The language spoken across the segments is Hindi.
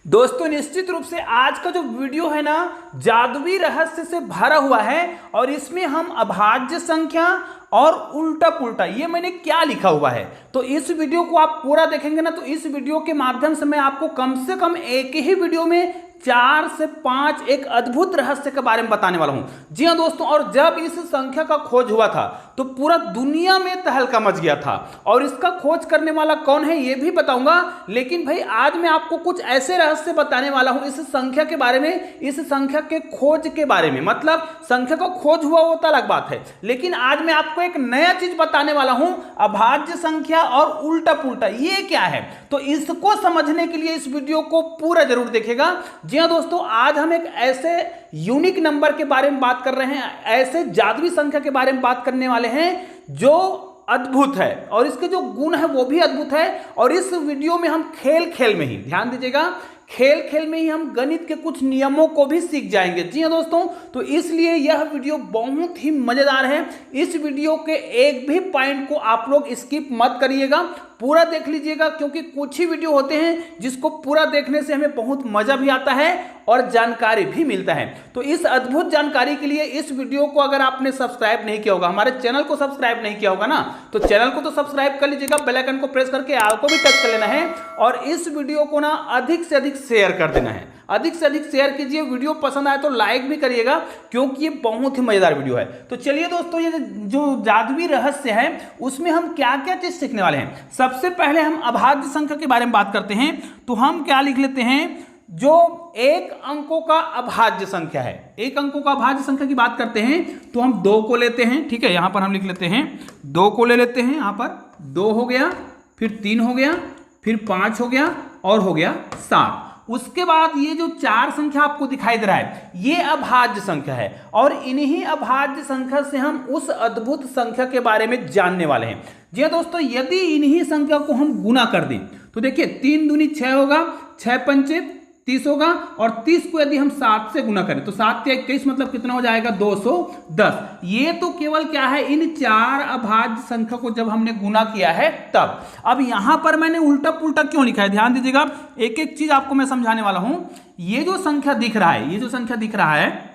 दोस्तों निश्चित रूप से आज का जो वीडियो है ना जादुई रहस्य से भरा हुआ है और इसमें हम अभाज्य संख्या और उल्टा पुल्टा ये मैंने क्या लिखा हुआ है। तो इस वीडियो को आप पूरा देखेंगे ना तो इस वीडियो के माध्यम से मैं आपको कम से कम एक ही वीडियो में 4 से 5 एक अद्भुत रहस्य के बारे में बताने वाला हूं। जी हां दोस्तों, और जब इस संख्या का खोज हुआ था तो पूरा दुनिया में तहलका मच गया था और इसका खोज करने वाला कौन है ये भी बताऊंगा। लेकिन भाई आज मैं आपको कुछ ऐसे रहस्य बताने वाला हूं इस संख्या के बारे में, इस संख्या के खोज के बारे में। मतलब संख्या का खोज हुआ वो तो अलग बात है, लेकिन आज मैं आपको एक नया चीज बताने वाला हूं, अभाज्य संख्या और उल्टा पुल्टा ये क्या है। तो इसको समझने के लिए इस वीडियो को पूरा जरूर देखेगा। जी हाँ दोस्तों, आज हम एक ऐसे यूनिक नंबर के बारे में बात कर रहे हैं, ऐसे जादुई संख्या के बारे में बात करने वाले हैं जो अद्भुत है और इसके जो गुण है वो भी अद्भुत है। और इस वीडियो में हम खेल खेल में ही, ध्यान दीजिएगा, खेल खेल में ही हम गणित के कुछ नियमों को भी सीख जाएंगे। जी हाँ दोस्तों, तो इसलिए यह वीडियो बहुत ही मजेदार है। इस वीडियो के एक भी पॉइंट को आप लोग स्किप मत करिएगा, पूरा देख लीजिएगा, क्योंकि कुछ ही वीडियो होते हैं जिसको पूरा देखने से हमें बहुत मजा भी आता है और जानकारी भी मिलता है। तो इस अद्भुत जानकारी के लिए इस वीडियो को अगर आपने सब्सक्राइब नहीं किया होगा, हमारे चैनल को सब्सक्राइब नहीं किया होगा ना, तो चैनल को तो सब्सक्राइब कर लीजिएगा, बेल आइकन को प्रेस करके आल को भी टच कर लेना है और इस वीडियो को ना अधिक से अधिक शेयर कर देना है। अधिक से अधिक शेयर कीजिए, वीडियो पसंद आए तो लाइक भी करिएगा क्योंकि ये बहुत ही मजेदार वीडियो है। तो चलिए दोस्तों, ये जो जादुई रहस्य है उसमें हम क्या क्या चीज सीखने वाले हैं। सबसे पहले हम अभाज्य संख्या के बारे में बात करते हैं। तो हम क्या लिख लेते हैं, जो एक अंकों का अभाज्य संख्या है, एक अंकों का अभाज्य संख्या की बात करते हैं तो हम 2 को लेते हैं। ठीक है, यहां पर हम लिख लेते हैं 2 को ले लेते हैं। यहां पर 2 हो गया, फिर 3 हो गया, फिर 5 हो गया और हो गया 7। उसके बाद ये जो 4 संख्या आपको दिखाई दे रहा है ये अभाज्य संख्या है और इन्हीं अभाज्य संख्या से हम उस अद्भुत संख्या के बारे में जानने वाले हैं। जी दोस्तों, यदि इन्हीं संख्या को हम गुना कर दें तो देखिए 3 दूनी 6 होगा, 6 पंचे 30 होगा और 30 को यदि हम 7 से गुना करें तो 7 या 21 मतलब कितना हो जाएगा 210। ये तो केवल क्या है, इन 4 अभाज्य संख्या को जब हमने गुना किया है तब। अब यहां पर मैंने उल्टा पुल्टा क्यों लिखा है, ध्यान दीजिएगा, एक एक चीज आपको मैं समझाने वाला हूं। ये जो संख्या दिख रहा है, ये जो संख्या दिख रहा है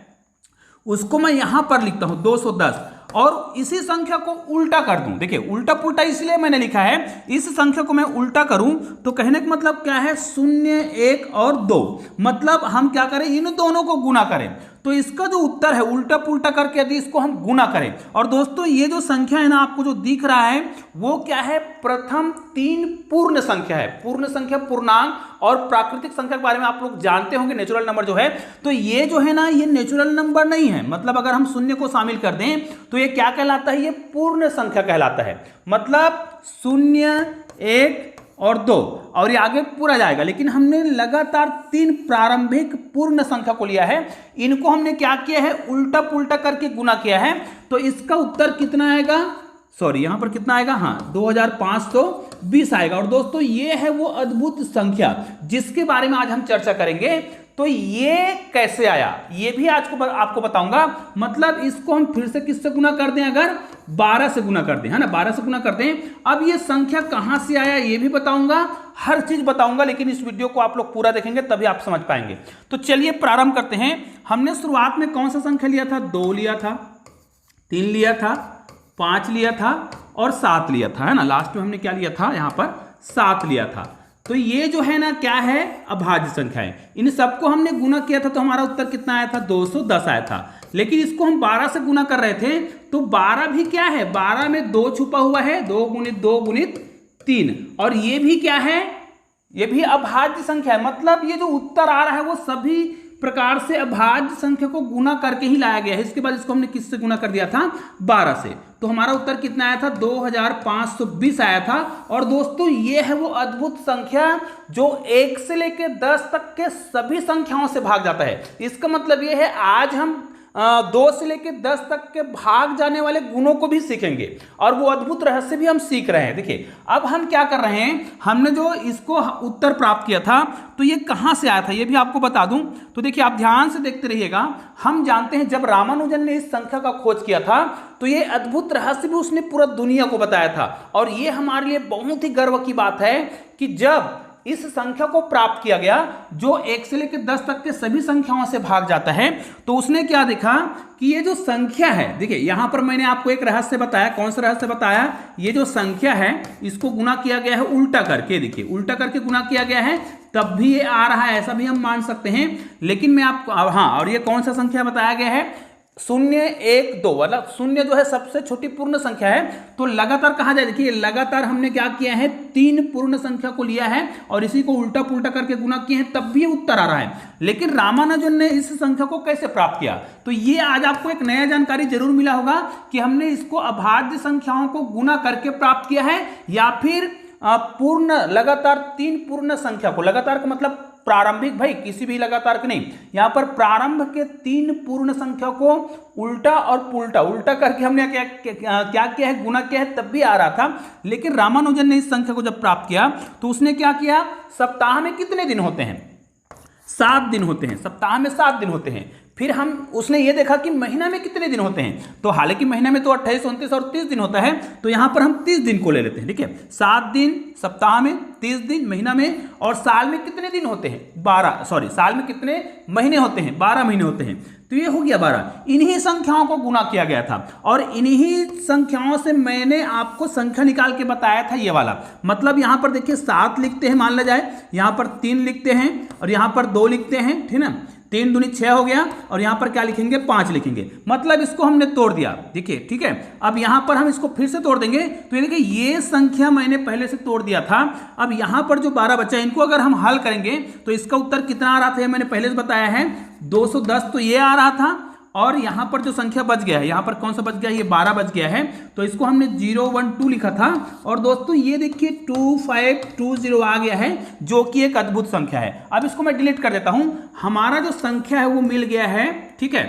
उसको मैं यहां पर लिखता हूं 210 और इसी संख्या को उल्टा कर दूं। देखिए उल्टा पुल्टा इसलिए मैंने लिखा है, इस संख्या को मैं उल्टा करूं तो कहने का मतलब क्या है, 0, 1 और 2। मतलब हम क्या करें, इन दोनों को गुना करें तो इसका जो उत्तर है उल्टा पुल्टा करके यदि इसको हम गुना करें। और दोस्तों ये जो संख्या है ना आपको जो दिख रहा है वो क्या है, प्रथम 3 पूर्ण संख्या है। पूर्ण संख्या, पूर्णांक और प्राकृतिक संख्या के बारे में आप लोग जानते होंगे, नेचुरल नंबर जो है। तो ये जो है ना ये नेचुरल नंबर नहीं है, मतलब अगर हम 0 को शामिल कर दें तो ये क्या कहलाता है, ये पूर्ण संख्या कहलाता है। मतलब 0, 1 और 2 और ये आगे पूरा जाएगा। लेकिन हमने लगातार 3 प्रारंभिक पूर्ण संख्या को लिया है, इनको हमने क्या किया है, उल्टा पुल्टा करके गुना किया है। तो इसका उत्तर कितना आएगा, सॉरी यहां पर कितना आएगा, हाँ 2520 आएगा। और दोस्तों ये है वो अद्भुत संख्या जिसके बारे में आज हम चर्चा करेंगे। तो ये कैसे आया ये भी आज को आपको बताऊंगा। मतलब इसको हम फिर से किससे गुना कर दें, अगर 12 से गुना कर दें, है ना, 12 से गुना कर दें। अब ये संख्या कहां से आया ये भी बताऊंगा, हर चीज बताऊंगा, लेकिन इस वीडियो को आप लोग पूरा देखेंगे तभी आप समझ पाएंगे। तो चलिए प्रारंभ करते हैं। हमने शुरुआत में कौन सा संख्या लिया था, 2 लिया था, 3 लिया था, 5 लिया था और 7 लिया था, है ना। लास्ट में हमने क्या लिया था, यहां पर 7 लिया था। तो ये जो है ना क्या है, अभाज्य संख्या है। इन सबको हमने गुना किया था तो हमारा उत्तर कितना आया था, 210 आया था। लेकिन इसको हम 12 से गुना कर रहे थे तो 12 भी क्या है, 12 में 2 छुपा हुआ है, 2 गुणित 2 गुणित 3 और ये भी क्या है, ये भी अभाज्य संख्या है। मतलब ये जो उत्तर आ रहा है वो सभी प्रकार से अभाज्य संख्या को गुना करके ही लाया गया है। इसके बाद इसको हमने किससे गुना कर दिया था, 12 से। तो हमारा उत्तर कितना आया था, 2520 आया था। और दोस्तों ये है वो अद्भुत संख्या जो 1 से लेकर 10 तक के सभी संख्याओं से भाग जाता है। इसका मतलब ये है आज हम 2 से लेकर 10 तक के भाग जाने वाले गुणों को भी सीखेंगे और वो अद्भुत रहस्य भी हम सीख रहे हैं। देखिए अब हम क्या कर रहे हैं, हमने जो इसको उत्तर प्राप्त किया था तो ये कहां से आया था ये भी आपको बता दूं। तो देखिए आप ध्यान से देखते रहिएगा। हम जानते हैं जब रामानुजन ने इस संख्या का खोज किया था तो ये अद्भुत रहस्य भी उसने पूरा दुनिया को बताया था। और ये हमारे लिए बहुत ही गर्व की बात है कि जब इस संख्या को प्राप्त किया गया जो 1 से लेकर 10 तक के सभी संख्याओं से भाग जाता है। तो उसने क्या देखा कि ये जो संख्या है, देखिए यहां पर मैंने आपको एक रहस्य बताया। कौन सा रहस्य बताया? ये जो संख्या है इसको गुना किया गया है उल्टा करके। देखिए उल्टा करके गुना किया गया है, तब भी ये आ रहा है, ऐसा भी हम मान सकते हैं। लेकिन मैं आपको हाँ, और ये कौन सा संख्या बताया गया है? 0, 1, 2, मतलब 0 जो है सबसे छोटी पूर्ण संख्या है। तो लगातार कहा जाए, देखिए लगातार हमने क्या किया है, 3 पूर्ण संख्या को लिया है और इसी को उल्टा पुल्टा करके गुना किए हैं, तब भी ये उत्तर आ रहा है। लेकिन रामानुजन ने इस संख्या को कैसे प्राप्त किया? तो ये आज आपको एक नया जानकारी जरूर मिला होगा कि हमने इसको अभाज्य संख्याओं को गुना करके प्राप्त किया है या फिर पूर्ण लगातार 3 पूर्ण संख्या को, लगातार का मतलब प्रारंभिक, भाई किसी भी लगातार के नहीं, यहां पर प्रारंभ के 3 पूर्ण संख्या को उल्टा और पुल्टा, उल्टा करके हमने क्या किया है, गुना किया है, तब भी आ रहा था। लेकिन रामानुजन ने इस संख्या को जब प्राप्त किया तो उसने क्या किया, सप्ताह में कितने दिन होते हैं? 7 दिन होते हैं, सप्ताह में 7 दिन होते हैं। फिर उसने ये देखा कि महीना में कितने दिन होते हैं, तो हालांकि महीना में तो 28, 29 और 30 दिन होता है, तो यहां पर हम 30 दिन को ले लेते हैं। ठीक है, 7 दिन सप्ताह में, 30 दिन महीना में, और साल में कितने दिन होते हैं? साल में कितने महीने होते हैं? 12 महीने होते हैं। तो ये हो गया 12। इन्हीं संख्याओं को गुना किया गया था और इन्हीं संख्याओं से मैंने आपको संख्या निकाल के बताया था ये वाला। मतलब यहां पर देखिए 7 लिखते हैं, मान लिया जाए, यहां पर 3 लिखते हैं और यहां पर 2 लिखते हैं, ठीक है ना, 3 दूनी 6 हो गया, और यहां पर क्या लिखेंगे, 5 लिखेंगे। मतलब इसको हमने तोड़ दिया, देखिए, ठीक है। अब यहां पर हम इसको फिर से तोड़ देंगे, तो ये देखिए ये संख्या मैंने पहले से तोड़ दिया था। अब यहां पर जो 12 बचा, इनको अगर हम हल करेंगे तो इसका उत्तर कितना आ रहा था, मैंने पहले से बताया है 210। तो ये आ रहा था, और यहां पर जो संख्या बच गया है, यहां पर कौन सा बच गया है, ये 12 बच गया है, तो इसको हमने 012 लिखा था। और दोस्तों ये देखिए 2520 आ गया है, जो कि एक अद्भुत संख्या है। अब इसको मैं डिलीट कर देता हूं। हमारा जो संख्या है वो मिल गया है, ठीक है।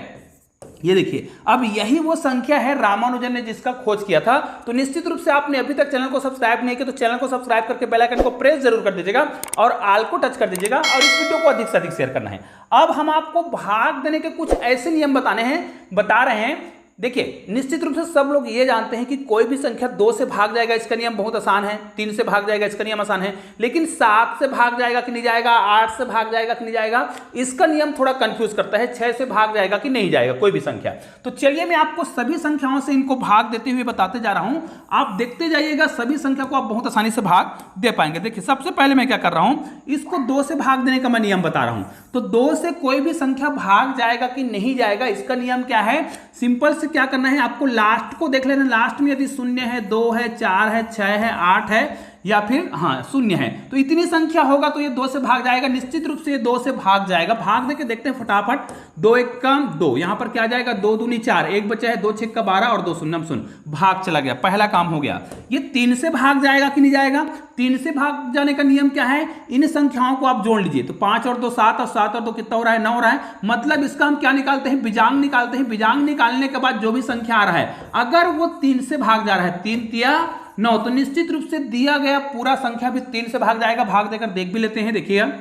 ये देखिए, अब यही वो संख्या है रामानुजन ने जिसका खोज किया था। तो निश्चित रूप से आपने अभी तक चैनल को सब्सक्राइब नहीं किया तो चैनल को सब्सक्राइब करके बेल आइकन को प्रेस जरूर कर दीजिएगा और आल को टच कर दीजिएगा, और इस वीडियो को अधिक से अधिक शेयर करना है। अब हम आपको भाग देने के कुछ ऐसे नियम बता रहे हैं। देखिए, निश्चित रूप से सब लोग ये जानते हैं कि कोई भी संख्या 2 से भाग जाएगा, इसका नियम बहुत आसान है। 3 से भाग जाएगा, इसका नियम आसान है। लेकिन 7 से भाग जाएगा कि नहीं जाएगा, 8 से भाग जाएगा कि नहीं जाएगा, इसका नियम थोड़ा कंफ्यूज करता है। 6 से भाग जाएगा कि नहीं जाएगा कोई भी संख्या। तो चलिए मैं आपको सभी संख्याओं से इनको भाग देते हुए बताते जा रहा हूं। आप देखते जाइएगा, सभी संख्या को आप बहुत आसानी से भाग दे पाएंगे। देखिए, सबसे पहले मैं क्या कर रहा हूं, इसको 2 से भाग देने का मैं नियम बता रहा हूं। तो 2 से कोई भी संख्या भाग जाएगा कि नहीं जाएगा, इसका नियम क्या है, सिंपल से क्या करना है, आपको लास्ट को देख लेना। लास्ट में यदि 0 है, 2 है, 4 है, 6 है, 8 है या फिर 0 है, तो इतनी संख्या होगा तो ये 2 से भाग जाएगा। निश्चित रूप से ये 2 से भाग जाएगा। भाग देके देखते हैं फटाफट। 2 1 का 2, यहां पर क्या आ जाएगा, 2 दूनी 4, 1 बचा है, 2 6 का 12 और 2 शून्य शून्य, भाग चला गया, पहला काम हो गया। ये 3 से भाग जाएगा कि नहीं जाएगा? 3 से भाग जाने का नियम क्या है, इन संख्याओं को आप जोड़ लीजिए। तो 5 और 2 7, और 7 और 2 कितना हो रहा है, 9 हो रहा है। मतलब इसका हम क्या निकालते हैं, बीजांग निकालते हैं। बीजांग निकालने के बाद जो भी संख्या आ रहा है, अगर वो 3 से भाग जा रहा है, 3 तिया 9, तो निश्चित रूप से दिया गया पूरा संख्या भी 3 से भाग जाएगा। भाग देकर देख भी लेते हैं। देखिएगा,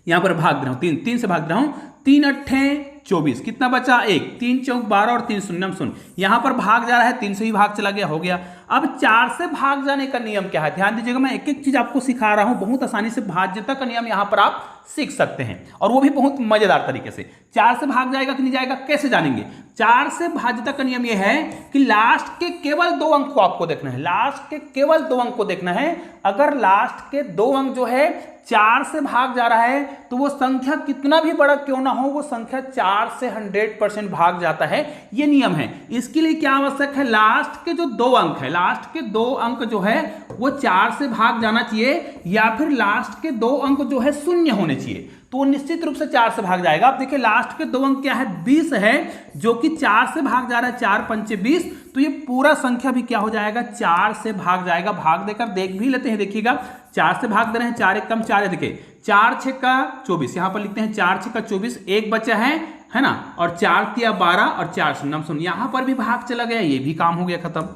यहां पर भाग रहा हूं, 3 से भाग रहा हूं, 3 8 24, कितना बचा, 1, 3 चौक 12 और 3 शून्य शून्य, यहां पर भाग जा रहा है, 3 से ही भाग चला गया, हो गया। अब 4 से भाग जाने का नियम क्या है, ध्यान दीजिएगा, मैं एक एक चीज आपको सिखा रहा हूं। बहुत आसानी से भाज्यता का नियम यहां पर आप सीख सकते हैं, और वो भी बहुत मजेदार तरीके से। 4 से भाग जाएगा कि नहीं जाएगा, कैसे जानेंगे? 4 से भाज्यता का नियम यह है कि लास्ट के केवल 2 अंक को आपको देखना है। लास्ट के केवल 2 अंक को देखना है। अगर लास्ट के 2 अंक जो है 4 से भाग जा रहा है, तो वो संख्या कितना भी बड़ा क्यों ना हो, वो संख्या 4 से 100% भाग जाता है। ये नियम है। इसके लिए क्या आवश्यक है, लास्ट के जो 2 अंक है, लास्ट के 2 अंक जो है वो 4 से भाग जाना चाहिए, या फिर लास्ट के 2 अंक जो है 0 होने चाहिए, तो निश्चित रूप से 4 से भाग जाएगा। आप देखिए, लास्ट के 2 अंक क्या है, 20 है, जो कि 4 से भाग जा रहा है, 4 पंचे 20, तो ये पूरा संख्या भी क्या हो जाएगा, 4 से भाग जाएगा। भाग देकर देख भी लेते हैं। देखिएगा, 4 से भाग दे रहे हैं, 4 1 कम 4 है, देखिए 4 6 का 24, यहां पर लिखते हैं 4 6 का 24, 1 बचा है ना, और 4 तिया 12 और 4 शून्य शून्य, यहां पर भी भाग चला गया, ये भी काम हो गया, खत्म।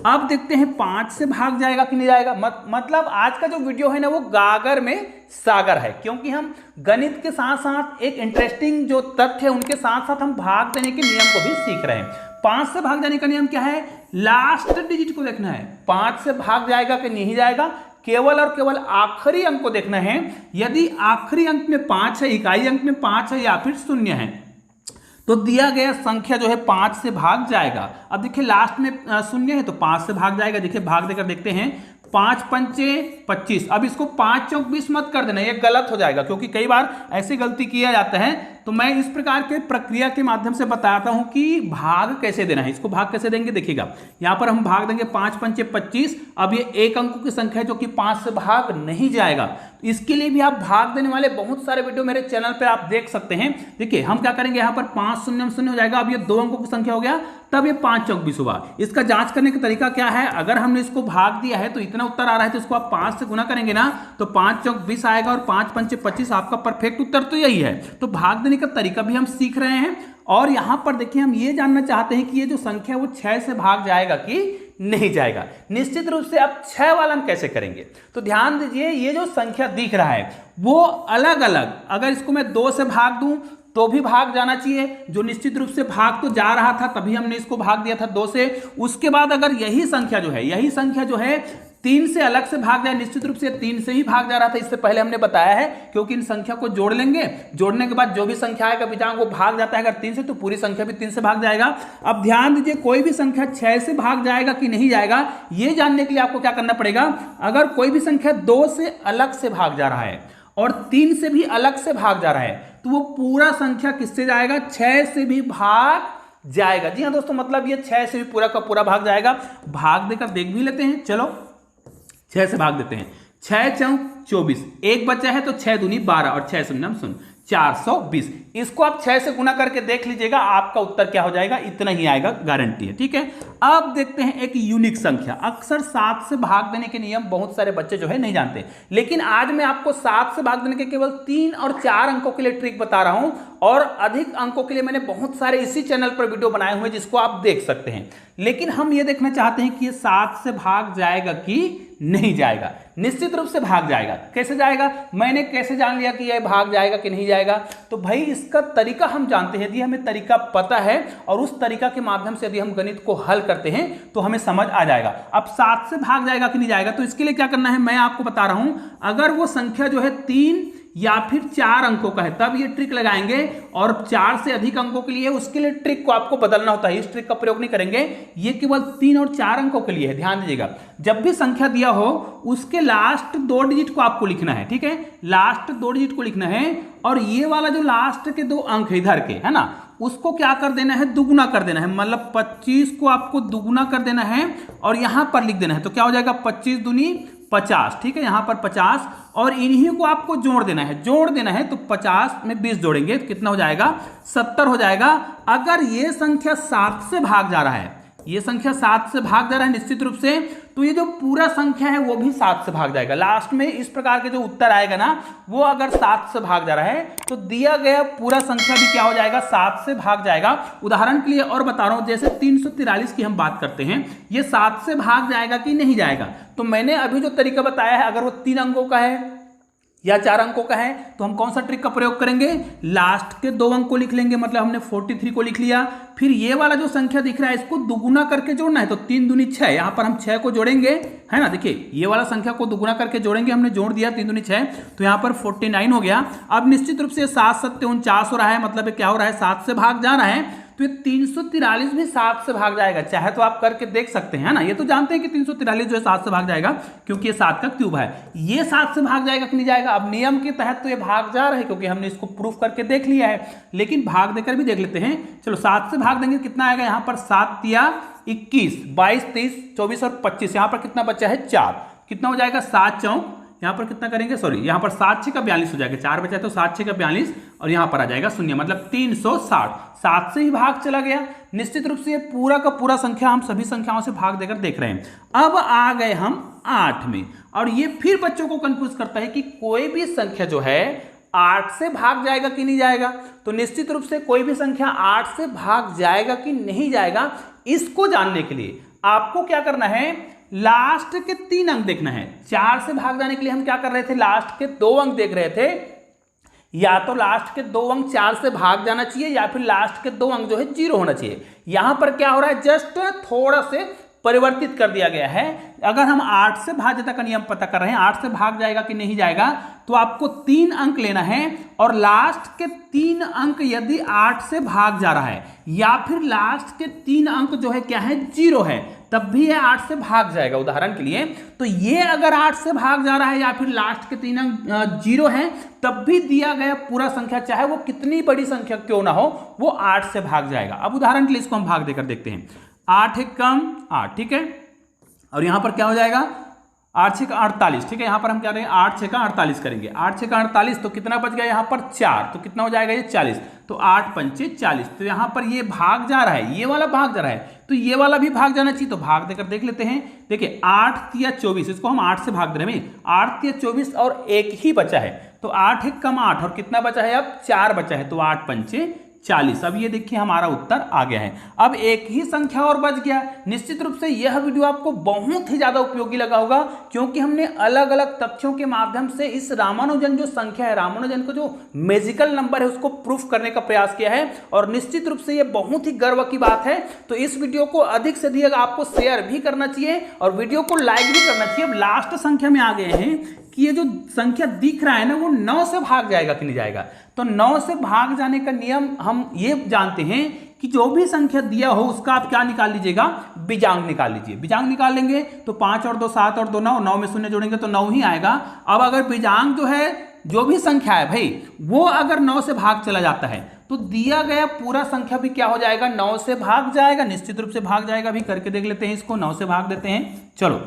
अब देखते हैं 5 से भाग जाएगा कि नहीं जाएगा। मतलब आज का जो वीडियो है ना, वो गागर में सागर है, क्योंकि हम गणित के साथ साथ एक इंटरेस्टिंग जो तथ्य है उनके साथ साथ हम भाग देने के नियम को भी सीख रहे हैं। 5 से भाग जाने का नियम क्या है, लास्ट डिजिट को देखना है। 5 से भाग जाएगा कि नहीं जाएगा, केवल और केवल आखिरी अंक को देखना है। यदि आखिरी अंक में 5 है, इकाई अंक में 5 है या फिर 0 है, तो दिया गया संख्या जो है 5 से भाग जाएगा। अब देखिए लास्ट में 0 है तो 5 से भाग जाएगा। देखिए भाग देकर देखते हैं, 5 पंचे 25। अब इसको 5 चौक 20 मत कर देना, ये गलत हो जाएगा, क्योंकि कई बार ऐसी गलती किया जाता है। तो मैं इस प्रकार के प्रक्रिया के माध्यम से बताता हूं कि भाग कैसे देना है। इसको भाग कैसे देंगे, देखिएगा यहां पर हम भाग देंगे 5 पंचे 25। अब ये एक अंकों की संख्या है जो कि 5 से भाग नहीं जाएगा। तो इसके लिए भी आप भाग देने वाले बहुत सारे वीडियो मेरे चैनल पर आप देख सकते हैं। देखिए हम क्या करेंगे, यहाँ पर 5 शून्य शून्य हो जाएगा। अब ये 2 अंकों की संख्या हो गया, तब ये 5 चौक 20 हुआ। इसका जांच करने का तरीका क्या है, अगर हमने इसको भाग दिया है तो इतना उत्तर आ रहा है, तो इसको आप 5 से गुना करेंगे ना, तो 5 चौक 20 आएगा और 5 पंचे 25। आपका परफेक्ट उत्तर तो यही है। तो भाग देने का तरीका भी हम सीख रहे हैं। और यहां पर देखिए हम ये जानना चाहते हैं कि ये जो संख्या वो 6 से भाग जाएगा कि नहीं जाएगा। निश्चित रूप से अब 6 वाला हम कैसे करेंगे, तो ध्यान दीजिए, ये जो संख्या दिख रहा है वो अलग अलग, अगर इसको मैं 2 से भाग दूं तो भी भाग जाना चाहिए। जो निश्चित रूप से भाग तो जा रहा था, तभी हमने इसको भाग दिया था 2 से। उसके बाद अगर यही संख्या जो है 3 से अलग से भाग जाए, निश्चित रूप से 3 से ही भाग जा रहा था, इससे पहले हमने बताया है, क्योंकि इन संख्या को जोड़ लेंगे, जोड़ने के बाद जो भी संख्या आएगा बीजांक वो भाग जाता है अगर 3 से, तो पूरी संख्या भी 3 से भाग जाएगा। अब ध्यान दीजिए, कोई भी संख्या 6 से भाग जाएगा कि नहीं जाएगा, ये जानने के लिए आपको क्या करना पड़ेगा, अगर कोई भी संख्या 2 से अलग से भाग जा रहा है और 3 से भी अलग से भाग जा रहा है, तो वो पूरा संख्या किससे जाएगा, 6 से भी भाग जाएगा। जी हाँ दोस्तों, मतलब ये 6 से भी पूरा का पूरा भाग जाएगा। भाग देकर देख भी लेते हैं, चलो 6 से भाग देते हैं। 6 चौक 24, एक बचा है तो 6 दूनी 12 और 6 शून्य शून्य, 420। इसको आप 6 से गुना करके देख लीजिएगा, आपका उत्तर क्या हो जाएगा, इतना ही आएगा, गारंटी है। ठीक है, अब देखते हैं एक यूनिक संख्या। अक्सर 7 से भाग देने के नियम बहुत सारे बच्चे जो है नहीं जानते, लेकिन आज मैं आपको 7 से भाग देने के केवल 3 और 4 अंकों के लिए ट्रिक बता रहा हूं, और अधिक अंकों के लिए मैंने बहुत सारे इसी चैनल पर वीडियो बनाए हुए जिसको आप देख सकते हैं। लेकिन हम ये देखना चाहते हैं कि ये 7 से भाग जाएगा कि नहीं जाएगा। निश्चित रूप से भाग जाएगा। कैसे जाएगा, मैंने कैसे जान लिया कि यह भाग जाएगा कि नहीं जाएगा, तो भाई इसका तरीका हम जानते हैं, यदि हमें तरीका पता है और उस तरीका के माध्यम से यदि हम गणित को हल करते हैं तो हमें समझ आ जाएगा। अब 7 से भाग जाएगा कि नहीं जाएगा, तो इसके लिए क्या करना है मैं आपको बता रहा हूं। अगर वो संख्या जो है 3 या फिर 4 अंकों का है तब ये ट्रिक लगाएंगे, और 4 से अधिक अंकों के लिए उसके लिए ट्रिक को आपको बदलना होता है, इस ट्रिक का प्रयोग नहीं करेंगे। ये केवल 3 और 4 अंकों के लिए है। ध्यान दीजिएगा, जब भी संख्या दिया हो उसके लास्ट 2 डिजिट को आपको लिखना है। ठीक है, लास्ट 2 डिजिट को लिखना है, और ये वाला जो लास्ट के 2 अंक है इधर के, है ना, उसको क्या कर देना है, दुगुना कर देना है। मतलब 25 को आपको दुगुना कर देना है और यहां पर लिख देना है, तो क्या हो जाएगा, 25 दूनी 50। ठीक है, यहां पर 50, और इन्हीं को आपको जोड़ देना है। तो 50 में 20 जोड़ेंगे तो कितना हो जाएगा, 70 हो जाएगा। अगर ये संख्या 7 से भाग जा रहा है, ये संख्या 7 से भाग जा रहा है निश्चित रूप से, तो ये जो पूरा संख्या है वो भी 7 से भाग जाएगा। लास्ट में इस प्रकार के जो उत्तर आएगा ना, वो अगर 7 से भाग जा रहा है तो दिया गया पूरा संख्या भी क्या हो जाएगा, 7 से भाग जाएगा। उदाहरण के लिए और बता रहा हूं, जैसे 343 की हम बात करते हैं, ये 7 से भाग जाएगा कि नहीं जाएगा, तो मैंने अभी जो तरीका बताया है, अगर वो 3 अंकों का है या 4 अंकों का है, तो हम कौन सा ट्रिक का प्रयोग करेंगे, लास्ट के 2 अंक को लिख लेंगे। मतलब हमने 43 को लिख लिया, फिर ये वाला जो संख्या दिख रहा है इसको दुगुना करके जोड़ना है, तो 3 दूनी 6, यहां पर हम 6 को जोड़ेंगे, है ना। देखिए ये वाला संख्या को दुगुना करके जोड़ेंगे, हमने जोड़ दिया 3 दूनी 6, तो यहां पर 49 हो गया। अब निश्चित रूप से 7 7 49 हो रहा है, मतलब क्या हो रहा है, 7 से भाग जा रहा है, तो ये 343 भी 7 से भाग जाएगा। चाहे तो आप करके देख सकते हैं ना, ये तो जानते हैं कि 343 जो है 7 से भाग जाएगा, क्योंकि ये 7 का क्यूब है। ये 7 से भाग जाएगा कि नहीं जाएगा, अब नियम के तहत तो ये भाग जा रहा है, क्योंकि हमने इसको प्रूफ करके देख लिया है, लेकिन भाग देकर भी देख लेते हैं। चलो 7 से भाग देंगे, कितना आएगा, यहाँ पर 7 तिया 21, 22 23 24 और 25, यहाँ पर कितना बचा है, 4, कितना हो जाएगा, 7 चौक, यहाँ पर कितना करेंगे, सॉरी यहाँ पर 7 6 का 42 हो जाएगा, 4 बचा तो 7 6 का 42, और यहाँ पर आ जाएगा 0, मतलब 360। 7 से ही भाग चला गया। निश्चित रूप से ये पूरा का पूरा संख्या हम सभी संख्याओं से भाग देकर देख रहे हैं। अब आ गए हम 8 में, और ये फिर बच्चों को कंफ्यूज करता है कि कोई भी संख्या जो है 8 से भाग जाएगा कि नहीं जाएगा। तो निश्चित रूप से कोई भी संख्या 8 से भाग जाएगा कि नहीं जाएगा, इसको जानने के लिए आपको क्या करना है, लास्ट के 3 अंक देखना है। 4 से भाग जाने के लिए हम क्या कर रहे थे, लास्ट के 2 अंक देख रहे थे, या तो लास्ट के 2 अंक 4 से भाग जाना चाहिए, या फिर लास्ट के 2 अंक जो है 0 होना चाहिए। यहां पर क्या हो रहा है, जस्ट थोड़ा से परिवर्तित कर दिया गया है। अगर हम 8 से भाज्यता का नियम पता कर रहे हैं, 8 से भाग जाएगा कि नहीं जाएगा, तो आपको 3 अंक लेना है और लास्ट के 3 अंक यदि 8 से भाग जा रहा है या फिर लास्ट के 3 अंक जो है क्या है 0 है, तब भी ये 8 से भाग जाएगा। उदाहरण के लिए तो ये अगर 8 से भाग जा रहा है या फिर लास्ट के 3 अंक 0 है, तब भी दिया गया पूरा संख्या चाहे वो कितनी बड़ी संख्या क्यों ना हो वो 8 से भाग जाएगा। अब उदाहरण के लिए इसको हम भाग देकर देखते हैं। 8 एक कम 8, ठीक है, और यहां पर क्या हो जाएगा 8 6 का 48, ठीक है। यहां पर हम क्या करेंगे 8 6 का 48 करेंगे, 8 6 का 48, तो कितना बच गया यहां पर 4, तो कितना हो जाएगा ये 40, तो 8 पंचे 40। तो यहां पर ये भाग जा रहा है, ये वाला भाग जा रहा है, तो ये वाला भी भाग जाना चाहिए, तो भाग देकर देख लेते हैं। देखिए 8 तिया 24, इसको हम 8 से भाग दे रहे हैं, 8 तिया 24 और 1 ही बचा है, तो 8 एक कम 8 और कितना बचा है अब 4 बचा है, तो 8 पंचे 40। अब ये देखिए हमारा उत्तर आ गया है। अब एक ही संख्या और बच गया। निश्चित रूप से यह वीडियो आपको बहुत ही ज्यादा उपयोगी लगा होगा, क्योंकि हमने अलग अलग तथ्यों के माध्यम से इस रामानुजन जो संख्या है, रामानुजन को जो मैजिकल नंबर है उसको प्रूफ करने का प्रयास किया है, और निश्चित रूप से यह बहुत ही गर्व की बात है। तो इस वीडियो को अधिक से अधिक आपको शेयर भी करना चाहिए और वीडियो को लाइक भी करना चाहिए। अब लास्ट संख्या में आ गए हैं कि ये जो संख्या दिख रहा है ना वो 9 से भाग जाएगा कि नहीं जाएगा। तो 9 से भाग जाने का नियम हम ये जानते हैं कि जो भी संख्या दिया हो उसका आप क्या निकाल लीजिएगा, बीजांग निकाल लीजिए। बीजांग निकाल लेंगे तो 5 और 2 7 और 2 9, 9 में शून्य जोड़ेंगे तो 9 ही आएगा। अब अगर बीजांग जो है जो भी संख्या है भाई वो अगर 9 से भाग चला जाता है तो दिया गया पूरा संख्या भी क्या हो जाएगा 9 से भाग जाएगा, निश्चित रूप से भाग जाएगा। भी करके देख लेते हैं इसको, 9 से भाग देते हैं। चलो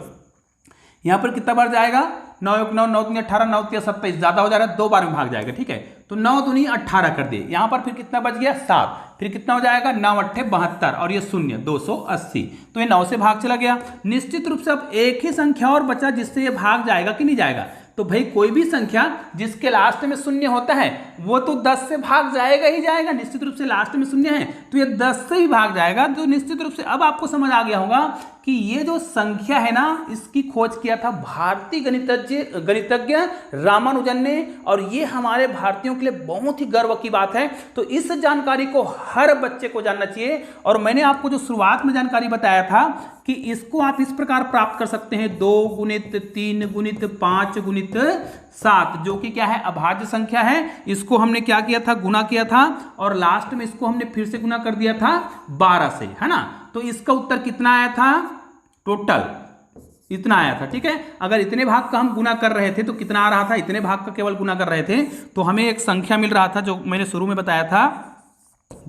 यहां पर कितना बार जाएगा 9 1 9 9 3 18 9 3 27, ज्यादा हो जा रहा है 2 बार में भाग जाएगा, ठीक है। तो 9 दूनी 18 कर दिए, यहां पर फिर कितना बच गया 7, फिर कितना हो जाएगा 9 8 72 और ये शून्य 280, तो ये 9 से भाग चला गया। निश्चित रूप से अब एक ही संख्या और बचा जिससे ये भाग जाएगा कि नहीं जाएगा। तो भाई कोई भी संख्या जिसके लास्ट में शून्य होता है वो तो 10 से भाग जाएगा ही जाएगा। निश्चित रूप से लास्ट में शून्य है तो ये 10 से ही भाग जाएगा। तो निश्चित रूप से अब आपको समझ आ गया होगा कि ये जो संख्या है ना इसकी खोज किया था भारतीय गणितज्ञ रामानुजन ने, और ये हमारे भारतीयों के लिए बहुत ही गर्व की बात है। तो इस जानकारी को हर बच्चे को जानना चाहिए। और मैंने आपको जो शुरुआत में जानकारी बताया था कि इसको आप इस प्रकार प्राप्त कर सकते हैं 2 गुणित 3 गुणित 5 गुणित 7, जो कि क्या है अभाज्य संख्या है। इसको हमने क्या किया था गुना किया था और लास्ट में इसको हमने फिर से गुना कर दिया था 12 से, है ना। तो इसका उत्तर कितना आया था, टोटल इतना आया था, ठीक है। अगर इतने भाग का हम गुना कर रहे थे तो कितना आ रहा था, इतने भाग का केवल गुना कर रहे थे तो हमें एक संख्या मिल रहा था जो मैंने शुरू में बताया था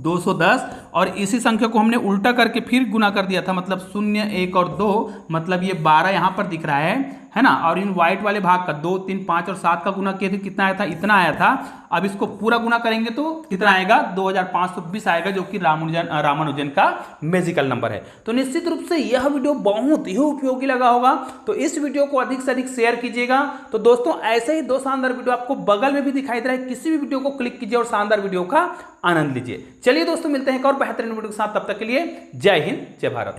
210, और इसी संख्या को हमने उल्टा करके फिर गुना कर दिया था, मतलब 0 1 और 2, मतलब ये 12 यहां पर दिख रहा है ना। और इन व्हाइट वाले भाग का 2 3 5 और 7 का गुना किए थे, कितना आया था, इतना आया था। अब इसको पूरा गुना करेंगे तो कितना आएगा 2520 आएगा, जो कि रामानुजन का मैजिकल नंबर है। तो निश्चित रूप से यह वीडियो बहुत ही उपयोगी लगा होगा, तो इस वीडियो को अधिक से अधिक शेयर कीजिएगा। तो दोस्तों ऐसे ही 2 शानदार वीडियो आपको बगल में भी दिखाई दे रहा है, किसी भी वीडियो को क्लिक कीजिए और शानदार वीडियो का आनंद लीजिए। चलिए दोस्तों मिलते हैं एक और बेहतरीन वीडियो के साथ, तब तक के लिए जय हिंद जय भारत।